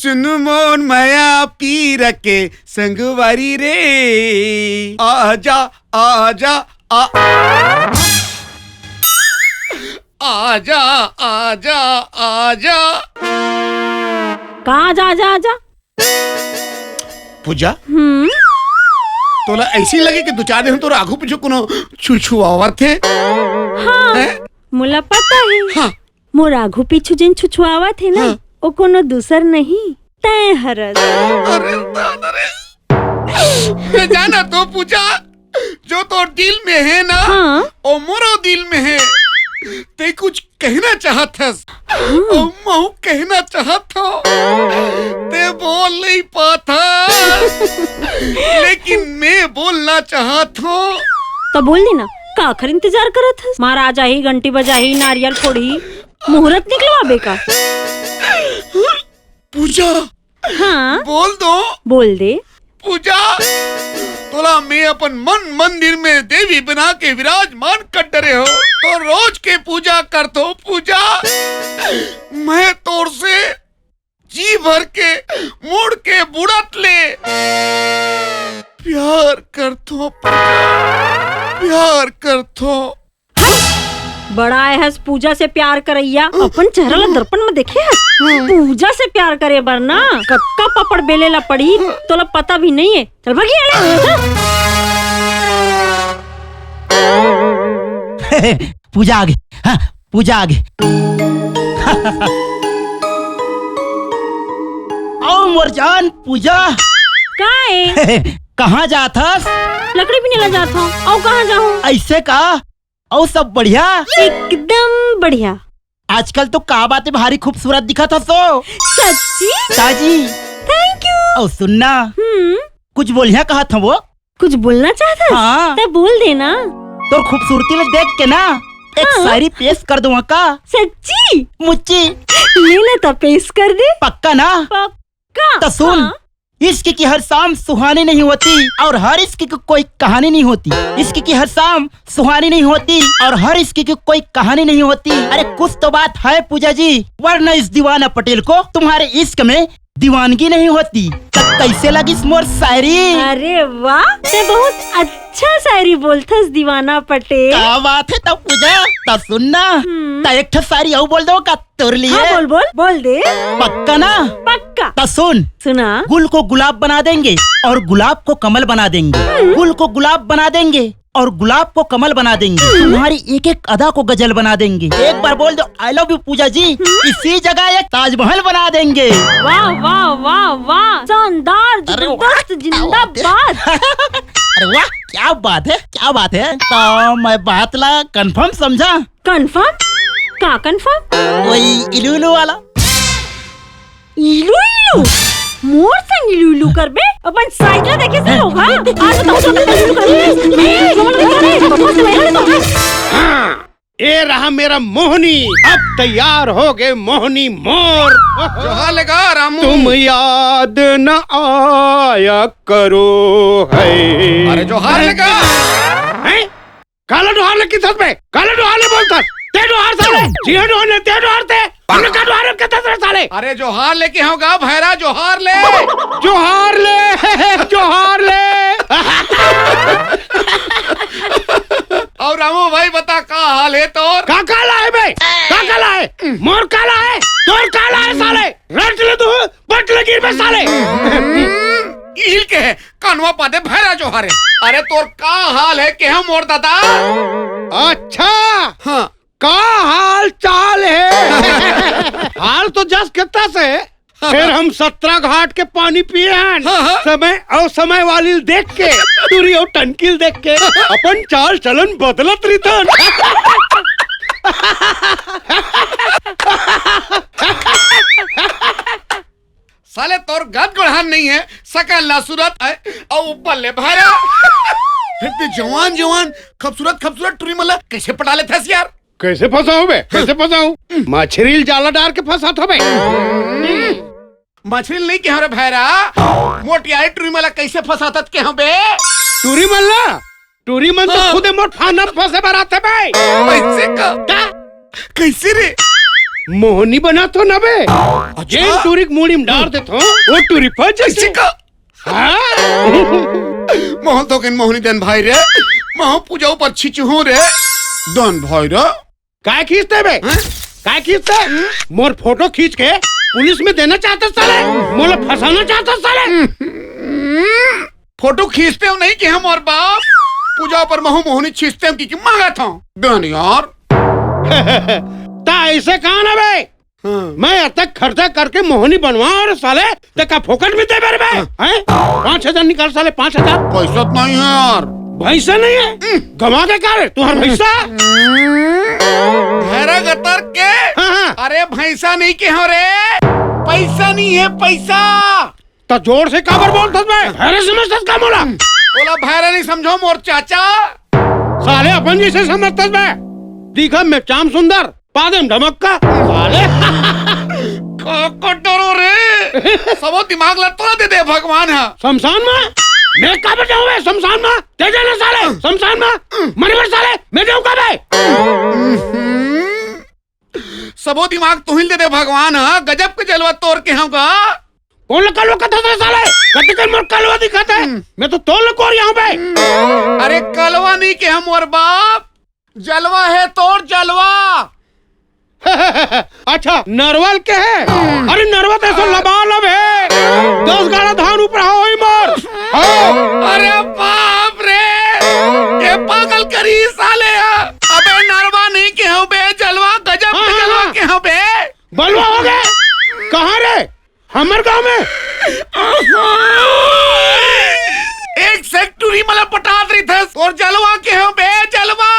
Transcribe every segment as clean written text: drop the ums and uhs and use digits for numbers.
सुन मोन माया पीर के संगवारी रे, आजा आजा आजा आजा आजा। कहाँ आजा आजा आजा? पूजा तोला ऐसी लगे कि दो चार दिन तो आगू पीछे कोनो छुछुआवर थे। हाँ, मुला पता है। हाँ। मोर आगू पीछू जिन छुछुआवा थे ना, वो कोनो दूसर नहीं तय हरस। अरे दादा रे, जाना तो पूजा, जो तो दिल में है ना, हाँ? ओ मोरो दिल में है। ते कुछ कहना चाहत हस, ओ महू कहना चाहत हो, ते बोल नहीं पाता, लेकिन मैं बोलना चाहत हूँ। तो बोल देना, का आखिर इंतजार करत हस? महाराजा ही घंटी बजाही, नारियल फोड़ी, मुहूर्त निकलवाबे का। पूजा हाँ? बोल दो। बोल दे। पूजा तोला मैं अपन मन मंदिर में देवी बना के विराजमान कर डरे हो, तो रोज के पूजा कर दो। पूजा मैं तोर से जी भर के मुड़ के बुड़त ले प्यार कर दो, प्यार कर दो। बड़ा है पूजा से प्यार करैया, अपन चेहरा ला दर्पण में देखे है। पूजा से प्यार करे बर ना कक्का पपड़ बेले ला पड़ी, तोला पता भी नहीं है। चल भागी पूजा आगे, हाँ पूजा आगे। आओ मोर जान पूजा। काहे? कहाँ जात हस? लकड़ी भी नहीं ला जात हूँ। और कहाँ जाऊँ? ऐसे का? और सब बढ़िया? एकदम बढ़िया। आजकल तो का बातें भारी खूबसूरत दिखत हस तो। सच्ची? ताजी। Thank you. और सुनना, कुछ बोलिया कहा था वो? कुछ बोलना चाहता? हाँ। तो बोल देना। तो खूबसूरती में देख के ना एक शायरी पेश कर दूँ का? सच्ची? मुच्ची। ले ले तो पेश कर दे। पक्का ना? पक्का। तो सुन। हाँ? इश्क की हर शाम सुहानी नहीं होती और हर इश्क की कोई कहानी नहीं होती। इश्क की हर शाम सुहानी नहीं होती और हर इश्क की कोई कहानी नहीं होती। अरे कुछ तो बात है पूजा जी, वरना इस दीवाना पटेल को तुम्हारे इश्क में दीवानगी नहीं होती। तब कैसे लगी मोर शायरी? अरे वाह, ते बहुत अच्छा शायरी बोलथस दीवाना पटेल। क्या बात है तब पूजा। तब सुनना, तो एक ठो शायरी और बोल दो का तोर लिए। हाँ, बोल बोल बोल दे। पक्का ना? पक्का। तो सुन। सुना। गुल को गुलाब बना देंगे और गुलाब को कमल बना देंगे। गुल को गुलाब बना देंगे और गुलाब को कमल बना देंगे। तुम्हारी एक एक अदा को गजल बना देंगे। एक बार बोल दो आई लव यू पूजा जी, इसी जगह एक ताजमहल बना देंगे। वाह वाह वाह वाह, शानदार, जबरदस्त, जिंदाबाद। अरे वाह, क्या बात है, क्या बात है। तो मैं बात ला कंफर्म समझा? कंफर्म? का कंफर्म? वही इलू इलू वाला। इलू इलू? मोर संग इलू इलू कर बे? अपन साइकिल देखे से होगा। आज बताओ तो इलू कर। हाँ, ये रहा मेरा मोहनी, अब तैयार हो गए मोहनी मोर। जोहार लगा रामू। तुम याद न आया करो है। अरे जोहार लगा है? काला जोहार लग किस में? काला जोहार ले बोलता ते जोहार साले, जिया जोहार ले, ते जोहार ते, हमने का जोहार के तसरे साले। अरे जोहार लेके होगा भैरा, जोहार ले, जोहार ले, जोहार ले। और रामू भाई बता का हाल है तोर? का काला है बे? का काला है? मोर काला है, तोर काला है साले। रट ले तू, पट ले गिर पे साले। इल के है कानवा पादे भैरा जोहार है। अरे तोर का हाल है के हम मोर दादा? अच्छा हाँ, का हाल चाल है? हाल तो जस कितना से फिर हम 17 घाट के पानी पिए हैं। समय और समय वाली देख के, तुरी और टंकिल देख के अपन चाल चलन बदलत रही। साले तोर गद गढ़ान नहीं है, सकल ला सूरत है और ऊपर ले भरा। फिर भी जवान जवान खूबसूरत खूबसूरत टुरी मला कैसे पटा ले थे यार? कैसे फंसाऊं बे? कैसे फंसाऊं? मछली जाला डाल के फंसा था बे। मछली नहीं के हरे भैरा, मोटियाई टुरी मला कैसे फंसाता के हम बे? टुरी मल्ला, टुरी मन तो खुद मोट फाना फंसे बराते बे। कैसे का? कैसे रे? मोहनी बना तो ना बे। जेन टूरी मूड़ी में डाल दे तो वो टूरी फंस जैसे का। मोहन तो किन मोहनी देन भाई रे, मोह पूजा ऊपर छिचू रे दन भाई रे। काय खींचते बे, काय खींचते? मोर फोटो खींच के पुलिस में देना चाहते साले, मोला फंसाना चाहते साले। फोटो खींचते हो नहीं कि हम और बाप पूजा पर महू मोहनी खींचते हो कि मांगा था दन यार। ता ऐसे कहा ना बे, मैं अब तक खर्चा करके मोहनी बनवा और साले तक फोकट में दे मेरे बे। 5,000 निकाल साले, 5,000। पैसा तो नहीं है यार। भैसा नहीं है, गवा के क्या रे तुम्हारा भैसा? भैरा गतर के। अरे भैंसा नहीं के हो रे, पैसा नहीं है पैसा। तो जोर से काबर बोलता मैं, भैरे समझता का मोला? बोला भैरा नहीं समझो मोर चाचा। साले अपन जी से समझता मैं, दिखा मैं चाम सुंदर पादम धमक्का साले। डरो रे, सबो दिमाग लटोला दे दे भगवान है। शमशान में मैं कब जाऊँ? शमशान में दे देना साले, शमशान में मरे मर साले, मैं जाऊँ कब? सबो दिमाग तू ही दे दे भगवान है। गजब के जलवा तोड़ के हम का। कौन कलवा कथा था साले? कति कर मोर कलवा दिखाता है, मैं तो तोड़ को यहाँ पे। अरे कलवा नहीं के हम और बाप, जलवा है तोड़ जलवा। अच्छा नरवल के है? अरे नरवा तो ऐसा लबालब है, 10 गाड़ा धान ऊपर हो ही मोर। अरे बाप रे, ये पागल करी साले। अबे नरवा नहीं के हो बे, जलवा गजब के जलवा के हो बे। बलवा हो गए कहाँ रे? हमारे गांव में एक सेक्टरी मतलब पटात रही थे और जलवा के हो बे, जलवा।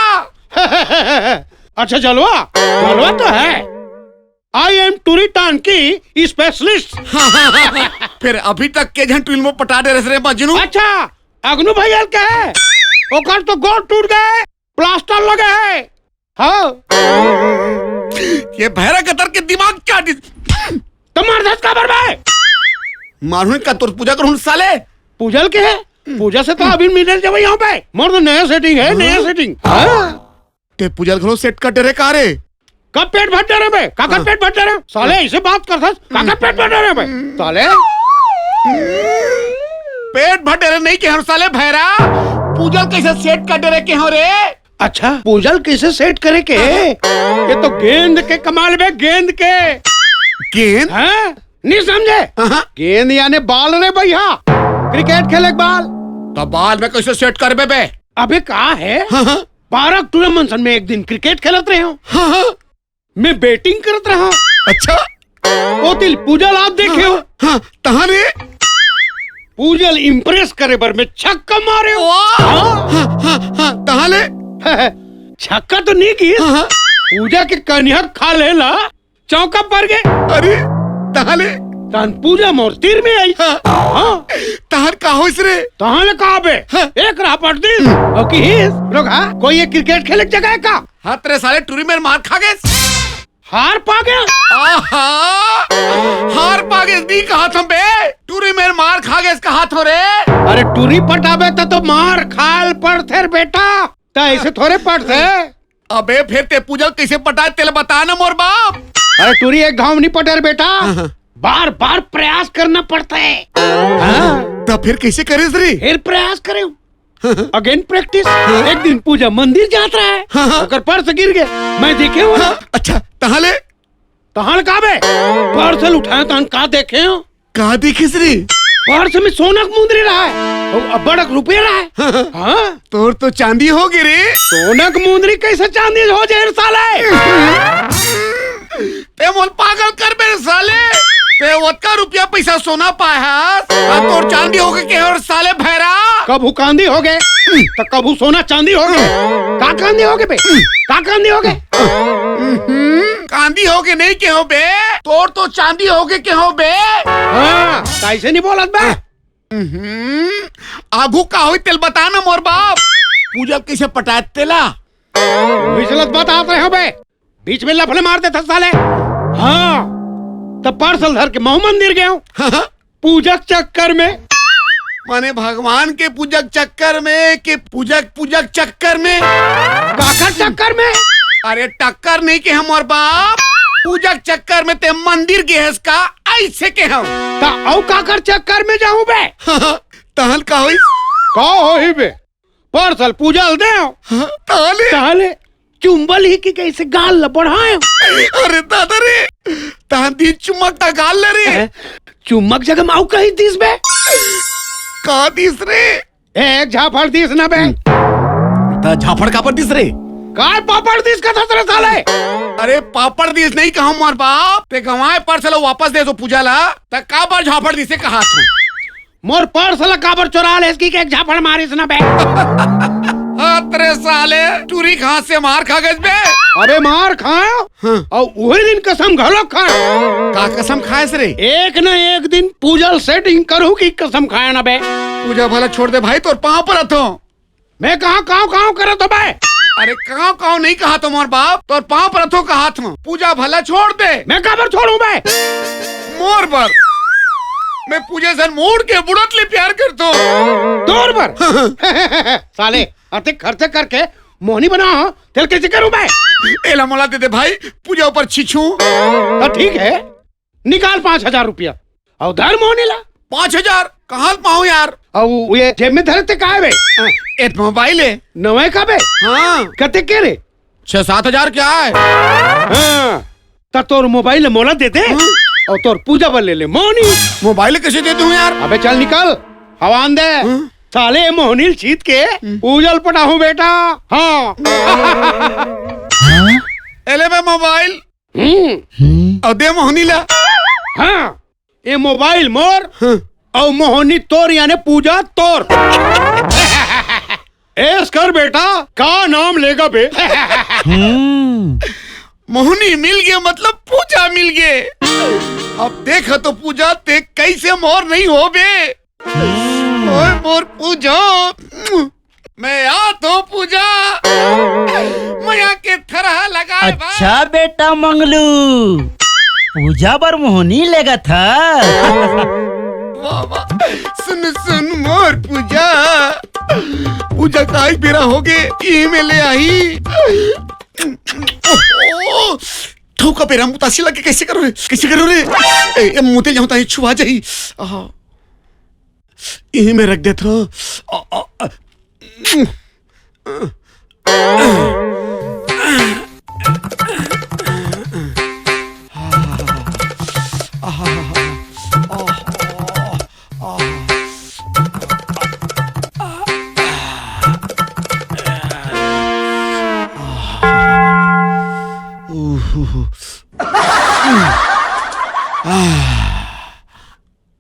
अच्छा जलवा, जलवा तो है। आई एम टूरी टांकी स्पेशलिस्ट। फिर अभी तक के जन टूल में पटा दे रहे मजनू। अच्छा अग्नू भैया क्या है? ओकर तो गोड़ टूट गए, प्लास्टर लगे है। हाँ ये भैरा कतर के दिमाग क्या तुम्हारे दस का बर्बाद। मारू का तुर पूजा करूँ साले। पूजल के है? पूजा से तो अभी मिले जब यहाँ पे मोर तो नया सेटिंग है, नया सेटिंग। ते पूजल करो सेट का टेरे कारे। कब पेट भर रहे बे? काका पेट भर रहे साले, ऐसे बात करता काका पेट भर रहे बे साले। पेट भर रहे नहीं के हर साले भैरा, पूजल कैसे सेट कर दे रहे के हो रे? अच्छा पूजल कैसे सेट करे के? ये तो गेंद के कमाल बे, गेंद के। गेंद? हाँ नहीं समझे? गेंद यानी बाल रे भैया, क्रिकेट खेले बाल। तो बाल में कैसे सेट कर बे? अबे कहा है 12 टूर्नामेंट में एक दिन क्रिकेट खेलत रहे हो, मैं बैटिंग करत रहा। अच्छा ओ दिल पूजल आप देखे हो? तहारे पूजल इम्प्रेस करे बर में छक्का मारे हो। तहाले छक्का तो नहीं की, पूजा के कन्या खा लेला चौका पर गए। अरे तहाले तान पूजा मोर तीर में आई। तहार का हो रे? तहाले कहा बे? एक रहा पड़ दी रोगा कोई ये क्रिकेट खेले जगह का? हाँ तेरे साले टूरी में मार खा गए, हार पा गया। हार पा गए नहीं कहा था बे, टूरी में मार खा गए कहा थो रे। अरे टूरी पटाबे तो मार खाल पड़ते बेटा, ता ऐसे थोड़े पड़ते। अबे फिर ते पूजल कैसे पटाए तेरे बता ना मोर बाप। अरे टूरी एक घाव नहीं पटे बेटा, बार बार प्रयास करना पड़ता है। तो फिर कैसे करे रे? फिर प्रयास करे अगेन प्रैक्टिस। एक दिन पूजा मंदिर जाता है, अगर पर्स गिर गए मैं देखे हो। अच्छा तहाले तहाल कहा बे? पार्सल उठाया तो का देखे हो? कहा देखिस रे? पर्स में सोना मुंदरी रहा है, बड़ा रुपया रहा है। हाँ तोर तो चांदी हो गई रे। सोनक मुंदरी कैसे चांदी हो जाए साले? ते मोल पागल कर बे साले, ते वतका रुपया पैसा सोना पाया तोर चांदी हो गए के और साले भैरा। कबू कांदी हो गए तो कबू सोना चांदी हो गए। का कांदी हो गए बे? का कांदी हो गए? कांदी हो गए नहीं के हो बे, तोर तो चांदी हो गए के हो बे। हाँ कैसे नहीं बोलत बे? आगू का हो तेल बता ना मोर बाप, पूजा कैसे पटाए तेला? विचलत बता रहे हो बे, बीच में लफड़े मार देता साले। हाँ तब पार्सल धर के महू मंदिर गए पूजक चक्कर में। माने भगवान के पूजक चक्कर में के पूजक चक्कर में? काका चक्कर में? अरे टक्कर नहीं के हम और बाप, पूजा के चक्कर में ते मंदिर के हस का ऐसे के हम ता औ काकर चक्कर में जाऊं बे तहल का होई का होई बे पार्सल पूजा दे तहले ताले चुंबल ही की कैसे गाल ल बढ़ाए अरे दादा रे तहन दी चुमकता गाल ले रे चुम्मक जगह माऊ कही दिस बे का दिस रे एक झापड़ दिस ना बे ता झापड़ का पर दिस रे काय पापड़ दिस का थसरे साले अरे पापड़ दिस नहीं कहा मार बाप ते गवाए पार्सल वापस दे दो पूजा ला ता का बार झापड़ दिसे कहा तू मोर पार्सल काबर चुरा ले इसकी के एक झापड़ मारिस ना बे तेरे साले टूरी कहाँ से मार खा गए बे अबे मार खाओ और वही दिन कसम घलो खाओ का कसम खाए रे एक न एक दिन पूजल सेटिंग करूँ की कसम खाए ना बे पूजा भला छोड़ दे भाई तोर पाँव पर तो मैं कहा काव करे तो बे अरे काव नहीं कहा तो मोर बाप तोर पाँव पर तो कहा था पूजा भला छोड़ दे मैं काबर छोड़ू बे मोर पर मैं पूजा से मोड़ के बुढ़त ले प्यार करता तोर पर साले अति खर्चे करके मोहनी बना तेल कैसे करूं मैं एला मोला दे दे भाई पूजा ऊपर छिछू तो ठीक है निकाल 5,000 रुपया और धर मोहनी ला 5,000 कहाँ पाऊँ यार और ये जेब में धरते का है बे एक मोबाइल है नवे का बे हाँ कते के रे 6-7 हजार क्या है हाँ तो तोर मोबाइल मोला दे दे और तोर पूजा बल ले मोहनी मोबाइल कैसे दे दूं यार अबे चल निकल हवान दे साले मोहनील चीत के पूजल पटाहू बेटा हाँ एले में मोबाइल और दे मोहनी ला हाँ ये मोबाइल मोर और मोहनी तोर यानी पूजा तोर ऐस कर बेटा का नाम लेगा बे मोहनी मिल गए मतलब पूजा मिल गए अब देखा तो पूजा ते कैसे मोर नहीं हो बे ओए मोर पूजा मैं आ तो पूजा मया के थरहा लगा अच्छा बेटा मंगलू पूजा बर मोहनी लेगा था सुन मोर पूजा पूजा का ही बेरा हो गए ये में ले आई ठोका पेरा मुतासी लगे कैसे करो रे मुते जाऊं ताई छुआ जाई यही में रख देता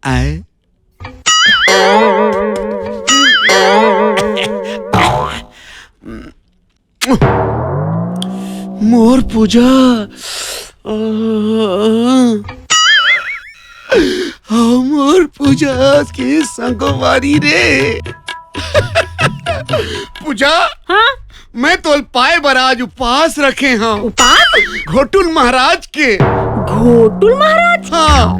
आए मोर पूजा मोर पूजा के संगवारी रे पूजा हाँ मैं तो पाए बराज उपवास रखे हाँ उपास घोटुल महाराज के घोटुल महाराज हाँ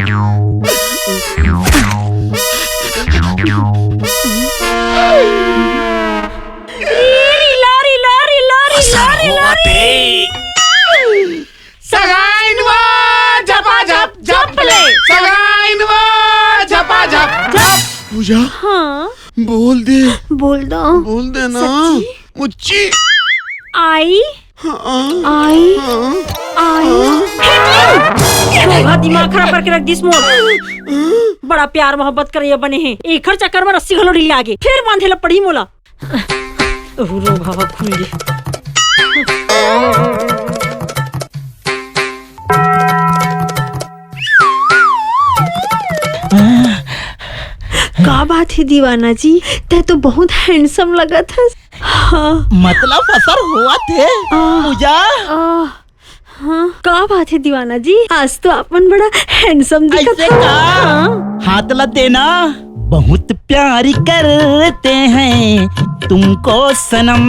सगाइनवा झपा झप झप ले सगाइनवा झपा झप झप पूजा हाँ बोल दे ना सच्ची? मुच्ची आई आई शोभा दिमाग खराब करके रख दिस मोर बड़ा प्यार मोहब्बत कर बने हैं एक हर चक्कर में रस्सी घलो ढील आगे फिर बांधे ला पड़ी मोला रो भावा खुल गई का बात है दीवाना जी ते तो बहुत हैंडसम लगा था हाँ मतलब असर हुआ थे पूजा हाँ का बात है दीवाना जी आज तो अपन बड़ा हैंडसम दिखा ऐसे था का हाथ लग देना बहुत प्यार करते हैं तुमको सनम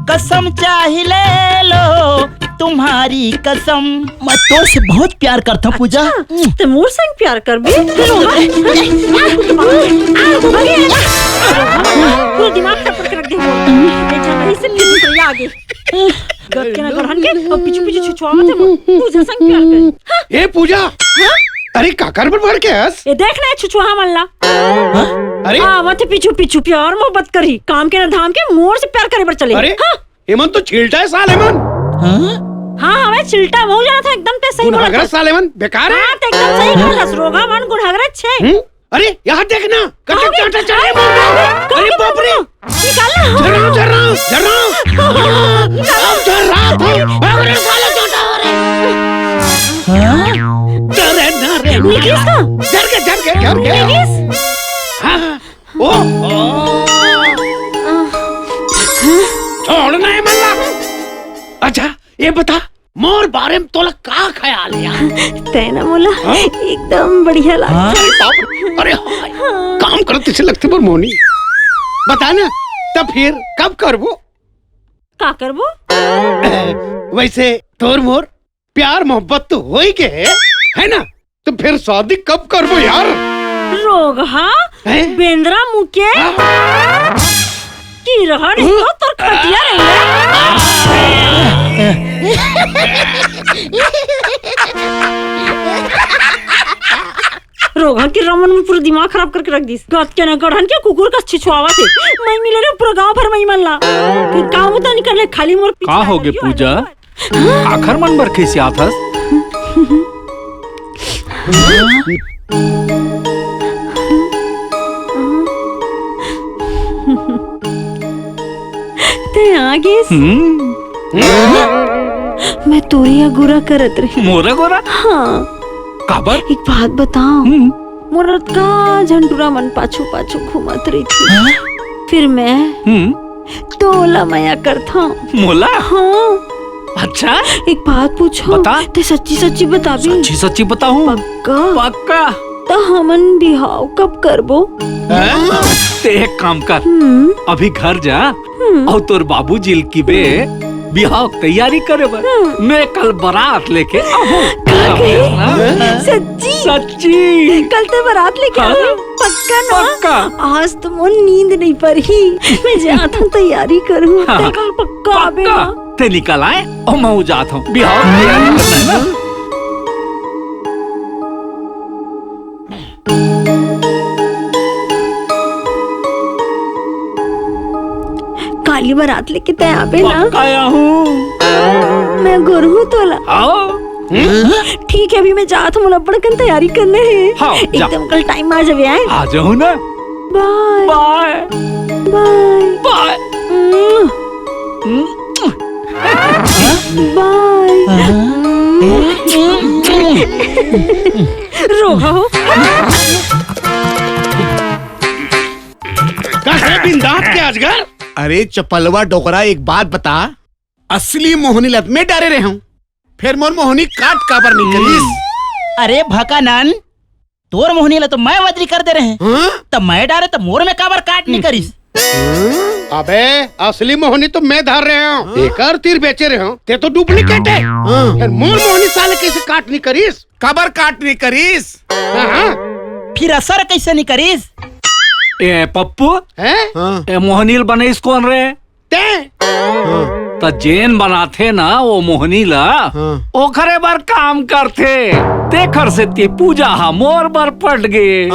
कसम चाहे ले लो तुम्हारी कसम मैं तो से बहुत प्यार करता हूँ पूजा तो मोर संग प्यार कर भी पूरा दिमाग खराब करके रख दे मोर से आगे गद के ना गढ़न के और पीछे पीछे छुछुआ मत पूजा संग प्यार करी। हाँ? ए पूजा, अरे काकर पर बढ़ के हंस। ये देख ना छुछुहा मल्ला, अरे आवत पीछू पीछू प्यार मोहब्बत करी, काम के न धाम के मोर से प्यार करे पर चले। अरे हाँ हेमंत तो छीलटा है साल हेमंत। हाँ हमें चिल्टा हो जाना था, एकदम ते सही बोला गुनहगरा था। साल हेमंत बेकार है। हाँ तो एकदम सही बोला था, रोगा मन गुनहगरा छे। अरे यहाँ देखना, कटक चाटा चले मार दो। अरे बाप रे, निकालना। झर रहा हूँ अब झर रहा था। अरे साले चाटा हो रहे। डरे ना रे, निकिस का? झर के। निकिस? हाँ, ओ, छोड़ना है मल्ला। अच्छा ये बता, मोर बारे में तोला का ख्याल है यार? तेना बोला एकदम बढ़िया लगा। अरे हाय, काम करते से लगते पर मोनी। बता ना, तब फिर कब करबो? का करबो? वैसे तोर मोर प्यार मोहब्बत तो हो ही के है ना? तो फिर शादी कब करबो यार? रोगा बेंद्रा मुके की रहा नहीं तो तोर खटिया रोगा की रमन में पूरा दिमाग खराब करके रख दी। गत के न गढ़न के कुकुर का छिछुआवा थे। मैं मिले रे पूरा गांव भर में मल्ला। कि काम तो नहीं कर ले, खाली मोर पीछे का होगे पूजा? आखर मन बर कैसे आथस? ते आगे मैं तोरी अगुरा करत रही। मोरा गोरा हाँ काबर? एक बात बताओ, मोरत का झंडूरा मन पाछू पाछू घूमत रही थी। फिर मैं तोला माया करता हूँ। मोला? हाँ अच्छा एक बात पूछो, बता। ते सच्ची सच्ची बता भी। सच्ची सच्ची बताऊं? पक्का? पक्का। तो हमन बिहाव कब करबो? ते एक काम कर, अभी घर जा और तोर बाबू जिल की बे बिहाव तैयारी करे बर। मैं कल बारात लेके आहूं। सच्ची? सच्ची कल ते बारात लेके हाँ? आओ? पक्का ना? पक्का। आज तो मोर नींद नहीं पड़ी, मैं जाता हूँ तैयारी करूँ। हाँ। ते कल पक्का आबे पक्का ना? ते निकल आए और मैं जाता हूँ। बिहाव तैयारी करना है ना? काली बारात लेके तय आबे ना? पक्का आया हूँ। मैं गुरु तोला। आओ। ठीक है, अभी मैं जात हूँ, बड़कन तैयारी करने है। हाँ, जा। एकदम कल टाइम आ जावे आए। आ जाओ ना। Bye bye bye bye. Bye. रोगा हो बिंदास के अजगर। अरे चपलवा डोकरा, एक बात बता, असली मोहनी लत में डरे रहे हूँ, फिर मोर मोहनी काट काबर नहीं करीस? अरे भकानन, तोर मोहनी ला तो मैं वजरी कर दे रहे हैं। हाँ? तब मैं डारे तो मोर में काबर काट नहीं करीस? अबे असली मोहनी तो मैं धार रहे हूँ, एकर तीर बेचे रहे हूँ। ते तो डुप्लीकेट है। फिर मोर मोहनी साले कैसे काट नहीं करीस? काबर काट नहीं करीस? हाँ। फिर असर कैसे नहीं करीस? ए पप्पू, हैं? ए मोहनील बनेस कौन रे? ते त जेन बनाथे ना वो मोहनी ला, ओखरे बर काम करथे। तेखर से ती पूजा हा मोर बर पट गे।